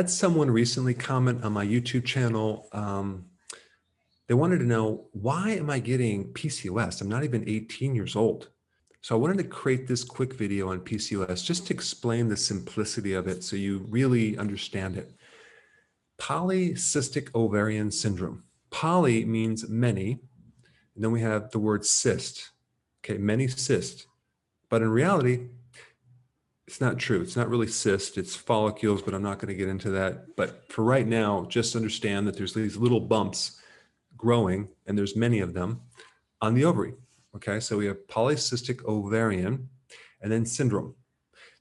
Had someone recently comment on my YouTube channel. They wanted to know, why am I getting PCOS? I'm not even 18 years old. So I wanted to create this quick video on PCOS just to explain the simplicity of it so you really understand it. Polycystic Ovarian Syndrome. Poly means many, and then we have the word cyst. Okay, many cysts. But in reality, it's not true. It's not really cyst, it's follicles, but I'm not going to get into that. But for right now, just understand that there's these little bumps growing, and there's many of them on the ovary. Okay, so we have polycystic ovarian and then syndrome.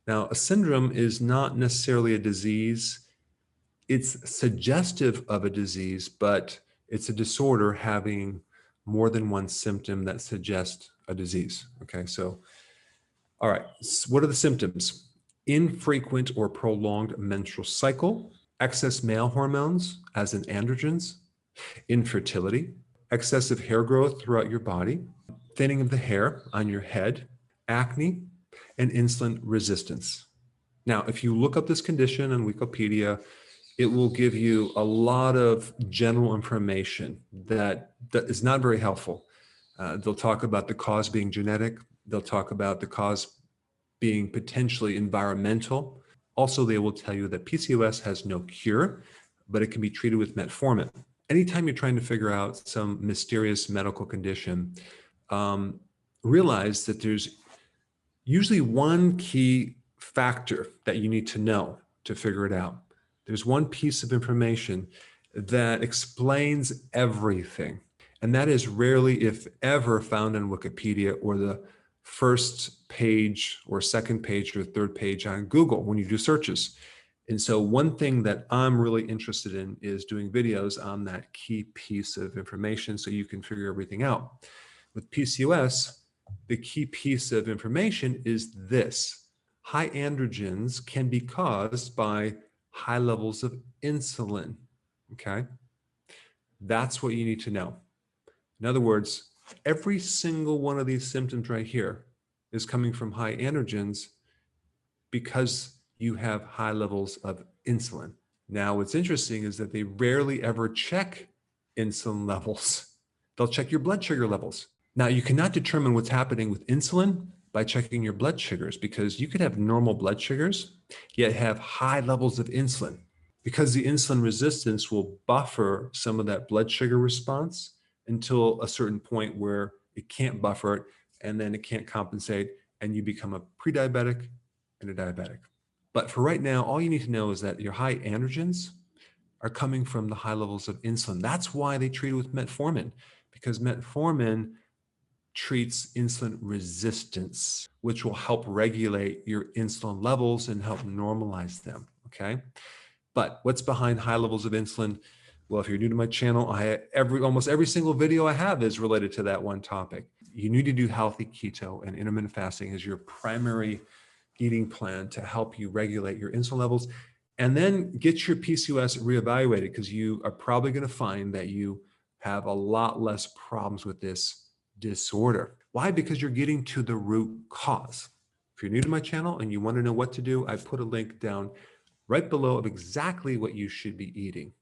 Now, a syndrome is not necessarily a disease. It's suggestive of a disease, but it's a disorder having more than one symptom that suggests a disease. Okay, so all right, so what are the symptoms? Infrequent or prolonged menstrual cycle, excess male hormones as in androgens, infertility, excessive hair growth throughout your body, thinning of the hair on your head, acne, and insulin resistance. Now, if you look up this condition on Wikipedia, it will give you a lot of general information that is not very helpful. They'll talk about the cause being genetic. They'll talk about the cause being potentially environmental. Also, they will tell you that PCOS has no cure, but it can be treated with metformin. Anytime you're trying to figure out some mysterious medical condition, realize that there's usually one key factor that you need to know to figure it out. There's one piece of information that explains everything, and that is rarely, if ever, found on Wikipedia or the first page or second page or third page on Google when you do searches. And so one thing that I'm really interested in is doing videos on that key piece of information so you can figure everything out. With PCOS, the key piece of information is this: high androgens can be caused by high levels of insulin. Okay, that's what you need to know. In other words, every single one of these symptoms right here is coming from high androgens because you have high levels of insulin. Now, what's interesting is that they rarely ever check insulin levels. They'll check your blood sugar levels. Now, you cannot determine what's happening with insulin by checking your blood sugars, because you could have normal blood sugars, yet have high levels of insulin, because the insulin resistance will buffer some of that blood sugar response until a certain point where it can't buffer it, and then it can't compensate, and you become a pre-diabetic and a diabetic. But for right now, all you need to know is that your high androgens are coming from the high levels of insulin. That's why they treat it with metformin, because metformin treats insulin resistance, which will help regulate your insulin levels and help normalize them, okay? But what's behind high levels of insulin? Well, if you're new to my channel, almost every single video I have is related to that one topic. You need to do healthy keto and intermittent fasting as your primary eating plan to help you regulate your insulin levels, and then get your PCOS reevaluated, because you are probably going to find that you have a lot less problems with this disorder. Why? Because you're getting to the root cause. If you're new to my channel and you want to know what to do, I put a link down right below of exactly what you should be eating.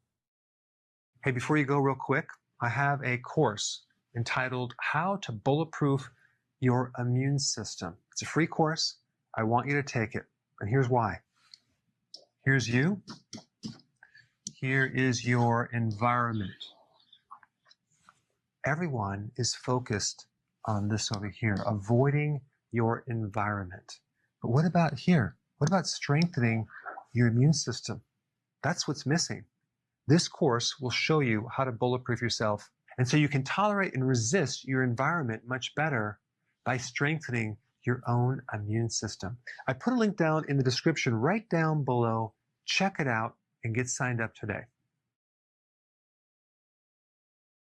Hey, before you go, real quick, I have a course entitled How to Bulletproof Your Immune System. It's a free course. I want you to take it, and here's why. Here's you. Here is your environment. Everyone is focused on this over here, avoiding your environment. But what about here? What about strengthening your immune system? That's what's missing. This course will show you how to bulletproof yourself, and so you can tolerate and resist your environment much better by strengthening your own immune system. I put a link down in the description right down below. Check it out and get signed up today.